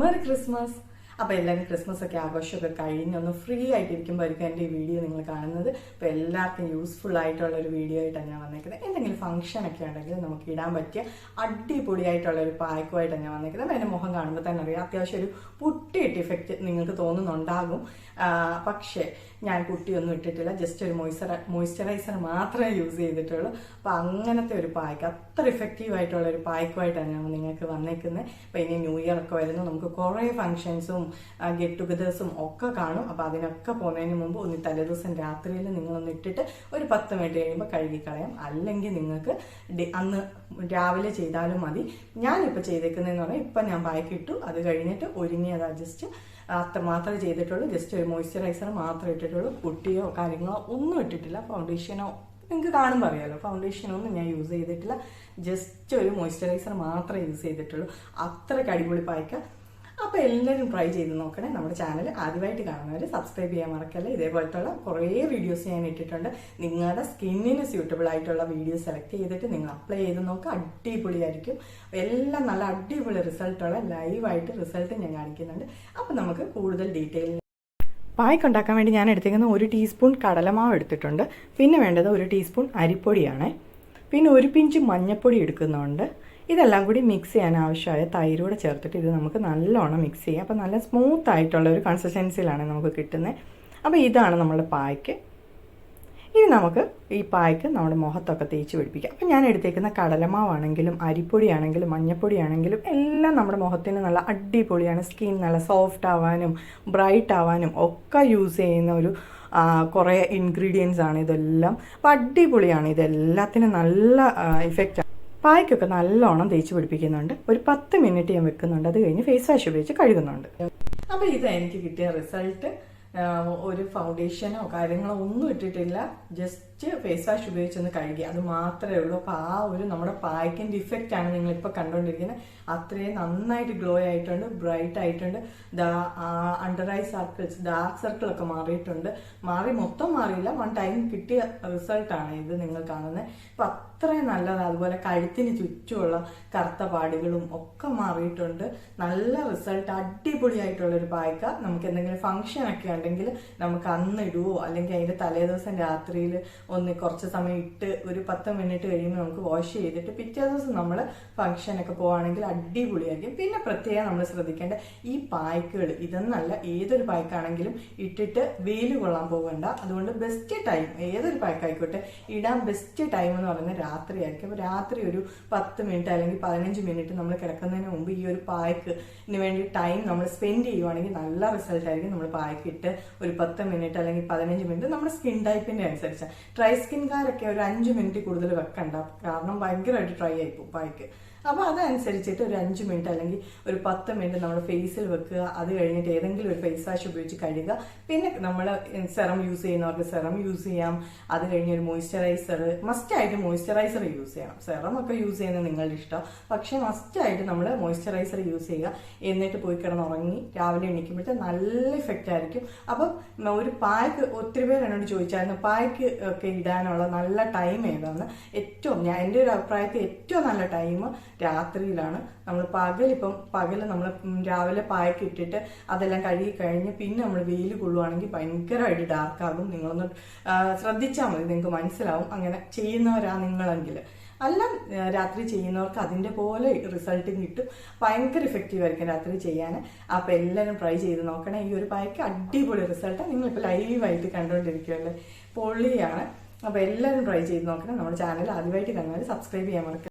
Merry Christmas. അപ്പോൾ എല്ലാവരും Christmas ഒക്കെ ആഘോഷമൊക്കെ കഴിഞ്ഞ് ഒന്ന് ഫ്രീ ആയിട്ടിരിക്കുമ്പോഴായിരിക്കും എൻ്റെ ഈ വീഡിയോ നിങ്ങൾ കാണുന്നത്. അപ്പോൾ എല്ലാവർക്കും യൂസ്ഫുൾ ആയിട്ടുള്ള ഒരു വീഡിയോ ആയിട്ടാണ് ഞാൻ വന്നേക്കുന്നത്. എന്തെങ്കിലും ഫംഗ്ഷൻ ഒക്കെ ഉണ്ടെങ്കിൽ നമുക്ക് ഇടാൻ പറ്റിയ അടിപൊളിയായിട്ടുള്ള ഒരു പായ്ക്കുമായിട്ടാണ് ഞാൻ വന്നേക്കുന്നത്. അപ്പോൾ എൻ്റെ മുഖം കാണുമ്പോൾ തന്നെ അറിയാം, അത്യാവശ്യം ഒരു പുട്ടിയിട്ട് ഇഫക്റ്റ് നിങ്ങൾക്ക് തോന്നുന്നുണ്ടാകും. പക്ഷേ ഞാൻ പുട്ടിയൊന്നും ഇട്ടിട്ടില്ല, ജസ്റ്റ് ഒരു മോയ്സ്ചറൈസർ മാത്രമേ യൂസ് ചെയ്തിട്ടുള്ളൂ. അപ്പോൾ അങ്ങനത്തെ ഒരു പായ്ക്ക്, അത്ര ഇഫക്റ്റീവ് ആയിട്ടുള്ള ഒരു പായ്ക്കുമായിട്ടാണ് ഞാൻ നിങ്ങൾക്ക് വന്നേക്കുന്നത്. അപ്പോൾ ഇനി ന്യൂ ഇയർ ഒക്കെ വരുന്നു, നമുക്ക് കുറേ ഫംഗ്ഷൻസും ഗെറ്റ് ടുഗദേഴ്സും ഒക്കെ കാണും. അപ്പോൾ അതിനൊക്കെ പോകുന്നതിന് മുമ്പ് ഒന്ന് തലേദിവസം രാത്രിയിൽ നിങ്ങളൊന്ന് ഇട്ടിട്ട് ഒരു 10 മിനിറ്റ് കഴിയുമ്പോൾ കഴുകിക്കളയാം. അല്ലെങ്കിൽ നിങ്ങൾക്ക് അന്ന് രാവിലെ ചെയ്താലും മതി. ഞാനിപ്പോൾ ചെയ്തേക്കുന്നതെന്ന് പറഞ്ഞാൽ ഇപ്പം ഞാൻ പായ്ക്ക് ഇട്ടു, അത് കഴിഞ്ഞിട്ട് ഒരുങ്ങി അത് ജസ്റ്റ് അത്ര മാത്രമേ ചെയ്തിട്ടുള്ളൂ. ജസ്റ്റ് ഒരു മോയ്സ്ചറൈസർ മാത്രമേ ഇട്ടിട്ടുള്ളൂ. പുട്ടിയോ കാര്യങ്ങളോ ഒന്നും ഇട്ടിട്ടില്ല. ഫൗണ്ടേഷനോ നിങ്ങൾക്ക് കാണുമ്പോൾ അറിയാലോ, ഫൗണ്ടേഷനൊന്നും ഞാൻ യൂസ് ചെയ്തിട്ടില്ല. ജസ്റ്റ് ഒരു മോയ്സ്ചറൈസർ മാത്രമേ യൂസ് ചെയ്തിട്ടുള്ളൂ. അത്രയ്ക്ക് അടിപൊളി പായ്ക്ക. അപ്പോൾ എല്ലാവരും ട്രൈ ചെയ്ത് നോക്കണേ. നമ്മുടെ ചാനൽ ആദ്യമായിട്ട് കാണുന്നവർ സബ്സ്ക്രൈബ് ചെയ്യാൻ മറക്കല്ലേ. ഇതേപോലത്തുള്ള കുറേ വീഡിയോസ് ഞാൻ ഇട്ടിട്ടുണ്ട്. നിങ്ങളുടെ സ്കിന്നിന് സ്യൂട്ടബിൾ ആയിട്ടുള്ള വീഡിയോ സെലക്ട് ചെയ്തിട്ട് നിങ്ങൾ അപ്ലൈ ചെയ്ത് നോക്കുക. അടിപൊളിയായിരിക്കും. എല്ലാം നല്ല അടിപൊളി റിസൾട്ടുള്ള ലൈവായിട്ട് റിസൾട്ട് ഞാൻ കാണിക്കുന്നുണ്ട്. അപ്പോൾ നമുക്ക് കൂടുതൽ ഡീറ്റെയിൽ പായ്ക്ക് ഉണ്ടാക്കാൻ വേണ്ടി ഞാൻ എടുത്തേക്കുന്ന 1 ടീസ്പൂൺ കടലമാവ് എടുത്തിട്ടുണ്ട്. പിന്നെ വേണ്ടത് 1 ടീസ്പൂൺ അരിപ്പൊടിയാണ്. പിന്നെ 1 പിഞ്ച് മഞ്ഞൾപ്പൊടി എടുക്കുന്നുണ്ട്. ഇതെല്ലാം കൂടി മിക്സ് ചെയ്യാൻ ആവശ്യമായ തൈരൂടെ ചേർത്തിട്ട് ഇത് നമുക്ക് നല്ലോണം മിക്സ് ചെയ്യാം. അപ്പോൾ നല്ല സ്മൂത്ത് ആയിട്ടുള്ള ഒരു കൺസിസ്റ്റൻസിയിലാണ് നമുക്ക് കിട്ടുന്നത്. അപ്പോൾ ഇതാണ് നമ്മുടെ പായ്ക്ക്. ഇനി നമുക്ക് ഈ പായ്ക്ക് നമ്മുടെ മുഖത്തൊക്കെ തേച്ച് പിടിപ്പിക്കാം. അപ്പോൾ ഞാൻ എടുത്തേക്കുന്ന കടലമാവാണെങ്കിലും അരിപ്പൊടിയാണെങ്കിലും മഞ്ഞൾപ്പൊടിയാണെങ്കിലും എല്ലാം നമ്മുടെ മുഖത്തിന് നല്ല അടിപൊളിയാണ്. സ്കിൻ നല്ല സോഫ്റ്റ് ആവാനും ബ്രൈറ്റ് ആവാനും ഒക്കെ യൂസ് ചെയ്യുന്ന ഒരു കുറേ ഇൻഗ്രീഡിയൻസ് ആണ് ഇതെല്ലാം. അപ്പോൾ അടിപൊളിയാണ്. ഇതെല്ലാത്തിനും നല്ല ഇഫക്റ്റ്. പായ്ക്കൊക്കെ നല്ലോണം തേച്ച് പിടിപ്പിക്കുന്നുണ്ട്. ഒരു 10 മിനിറ്റ് ഞാൻ വെക്കുന്നുണ്ട്. അത് കഴിഞ്ഞ് ഫേസ് വാഷ് ഉപയോഗിച്ച് കഴുകുന്നുണ്ട്. അപ്പോൾ ഇത് എനിക്ക് കിട്ടിയ റിസൾട്ട്. ഒരു ഫൗണ്ടേഷനോ കാര്യങ്ങളോ ഒന്നും ഇട്ടിട്ടില്ല. ജസ്റ്റ് ഫേസ് വാഷ് ഉപയോഗിച്ചൊന്ന് കഴുകി, അത് മാത്രമേ ഉള്ളൂ. അപ്പോൾ ആ ഒരു നമ്മുടെ പായ്ക്കിൻ്റെ ഇഫക്റ്റ് ആണ് നിങ്ങളിപ്പോൾ കണ്ടുകൊണ്ടിരിക്കുന്നത്. അത്രയും നന്നായിട്ട് ഗ്ലോ ആയിട്ടുണ്ട്, ബ്രൈറ്റ് ആയിട്ടുണ്ട്. അണ്ടർ ഐ സർക്കിൾസ്, ഡാർക്ക് സർക്കിളൊക്കെ മാറിയിട്ടുണ്ട്. മൊത്തം മാറിയില്ല, 1 ടൈം കിട്ടിയ റിസൾട്ടാണ് ഇത് നിങ്ങൾ കാണുന്നത്. അപ്പം അത്രയും നല്ലതാണ്. അതുപോലെ കഴുത്തിന് ചുറ്റുമുള്ള കറുത്ത പാടുകളും ഒക്കെ മാറിയിട്ടുണ്ട്. നല്ല റിസൾട്ട്, അടിപൊളിയായിട്ടുള്ളൊരു പായ്ക്ക. നമുക്ക് എന്തെങ്കിലും ഫംഗ്ഷൻ ഒക്കെ ഉണ്ടെങ്കിൽ നമുക്ക് അന്ന് ഇടുവോ അല്ലെങ്കിൽ അതിൻ്റെ തലേദിവസം രാത്രിയിൽ ഒന്ന് കുറച്ച് സമയം ഇട്ട് ഒരു 10 മിനിറ്റ് കഴിയുമ്പോൾ നമുക്ക് വാഷ് ചെയ്തിട്ട് പിറ്റേ ദിവസം നമ്മൾ ഫംഗ്ഷനൊക്കെ പോവുകയാണെങ്കിൽ അടിപൊളിയായിരിക്കും. പിന്നെ പ്രത്യേകം നമ്മൾ ശ്രദ്ധിക്കേണ്ട ഈ പായ്ക്കുകൾ ഇതെന്നല്ല, ഏതൊരു പായ്ക്കാണെങ്കിലും ഇട്ടിട്ട് വെയിൽ കൊള്ളാൻ പോകണ്ട. അതുകൊണ്ട് ബെസ്റ്റ് ടൈം ഏതൊരു പായ്ക്കായിക്കോട്ടെ ഇടാൻ ബെസ്റ്റ് ടൈം എന്ന് പറയുന്നത് രാത്രിയായിരിക്കും. അപ്പോൾ രാത്രി ഒരു 10 മിനിറ്റ് അല്ലെങ്കിൽ 15 മിനിറ്റ് നമ്മൾ കിടക്കുന്നതിന് മുമ്പ് ഈ ഒരു പായ്ക്കിന് വേണ്ടി ടൈം നമ്മൾ സ്പെൻഡ് ചെയ്യുവാണെങ്കിൽ നല്ല റിസൾട്ട് ആയിരിക്കും. നമ്മൾ പായ്ക്ക് ഇട്ട് ഒരു 10 മിനിറ്റ് അല്ലെങ്കിൽ 15 മിനിറ്റ് നമ്മുടെ സ്കിൻ ടൈപ്പിന്റെ അനുസരിച്ച്. ഡ്രൈ സ്കിൻകാരൊക്കെ ഒരു 5 മിനിറ്റ് കൂടുതൽ വെക്കണ്ട, കാരണം ഭയങ്കരമായിട്ട് ഡ്രൈ ആയിപ്പോകും പായ്ക്ക്. അപ്പോൾ അതനുസരിച്ചിട്ട് ഒരു 5 മിനിറ്റ് അല്ലെങ്കിൽ ഒരു 10 മിനിറ്റ് നമ്മൾ ഫേസിൽ വെക്കുക. അത് കഴിഞ്ഞിട്ട് ഏതെങ്കിലും ഒരു ഫേസ് വാഷ് ഉപയോഗിച്ച് കഴുകുക. പിന്നെ നമ്മൾ സെറം യൂസ് ചെയ്യുന്നവർക്ക് സെറം യൂസ് ചെയ്യാം. അത് കഴിഞ്ഞ് ഒരു മോയ്സ്ചറൈസർ, മസ്റ്റായിട്ട് മോയ്സ്ചറൈസർ യൂസ് ചെയ്യണം. സെറം ഒക്കെ യൂസ് ചെയ്യുന്നത് നിങ്ങളുടെ ഇഷ്ടം, പക്ഷേ മസ്റ്റായിട്ട് നമ്മൾ മോയ്സ്ചറൈസർ യൂസ് ചെയ്യുക. എന്നിട്ട് പോയി കിടന്നുറങ്ങി രാവിലെ എണീക്കുമ്പോഴത്തെ നല്ല ഇഫക്റ്റ് ആയിരിക്കും. അപ്പം ഒരു പായ്ക്ക്, ഒത്തിരി പേര് എന്നോട് ചോദിച്ചായിരുന്നു പായ്ക്ക് ഒക്കെ ഇടാനുള്ള നല്ല ടൈം ഏതാണ്. എൻ്റെ ഒരു അഭിപ്രായത്തിൽ ഏറ്റവും നല്ല ടൈം രാത്രിയിലാണ്. നമ്മൾ പകൽ നമ്മൾ രാവിലെ പായ്ക്ക് ഇട്ടിട്ട് അതെല്ലാം കഴുകി കഴിഞ്ഞ് പിന്നെ നമ്മൾ വെയിൽ കൊള്ളുവാണെങ്കിൽ ഭയങ്കരമായിട്ട് ഡാർക്കാകും. നിങ്ങളൊന്ന് ശ്രദ്ധിച്ചാൽ മതി, നിങ്ങൾക്ക് മനസ്സിലാവും. അങ്ങനെ ചെയ്യുന്നവരാ നിങ്ങളെങ്കിൽ. അല്ല, രാത്രി ചെയ്യുന്നവർക്ക് അതിൻ്റെ പോലെ റിസൾട്ടും കിട്ടും. ഭയങ്കര ഇഫക്റ്റീവ് ആയിരിക്കും രാത്രി ചെയ്യാൻ. അപ്പോൾ എല്ലാവരും ട്രൈ ചെയ്ത് നോക്കണേ. ഈ ഒരു പായ്ക്ക് അടിപൊളി റിസൾട്ടാണ്. നിങ്ങളിപ്പോൾ ലൈവായിട്ട് കണ്ടുകൊണ്ടിരിക്കുകയല്ലേ, പൊള്ളിയാണ്. അപ്പോൾ എല്ലാവരും ട്രൈ ചെയ്ത് നോക്കണം. നമ്മുടെ ചാനൽ ആദ്യമായിട്ട് കാണുന്നവർ സബ്സ്ക്രൈബ് ചെയ്യാൻ മറക്കുക.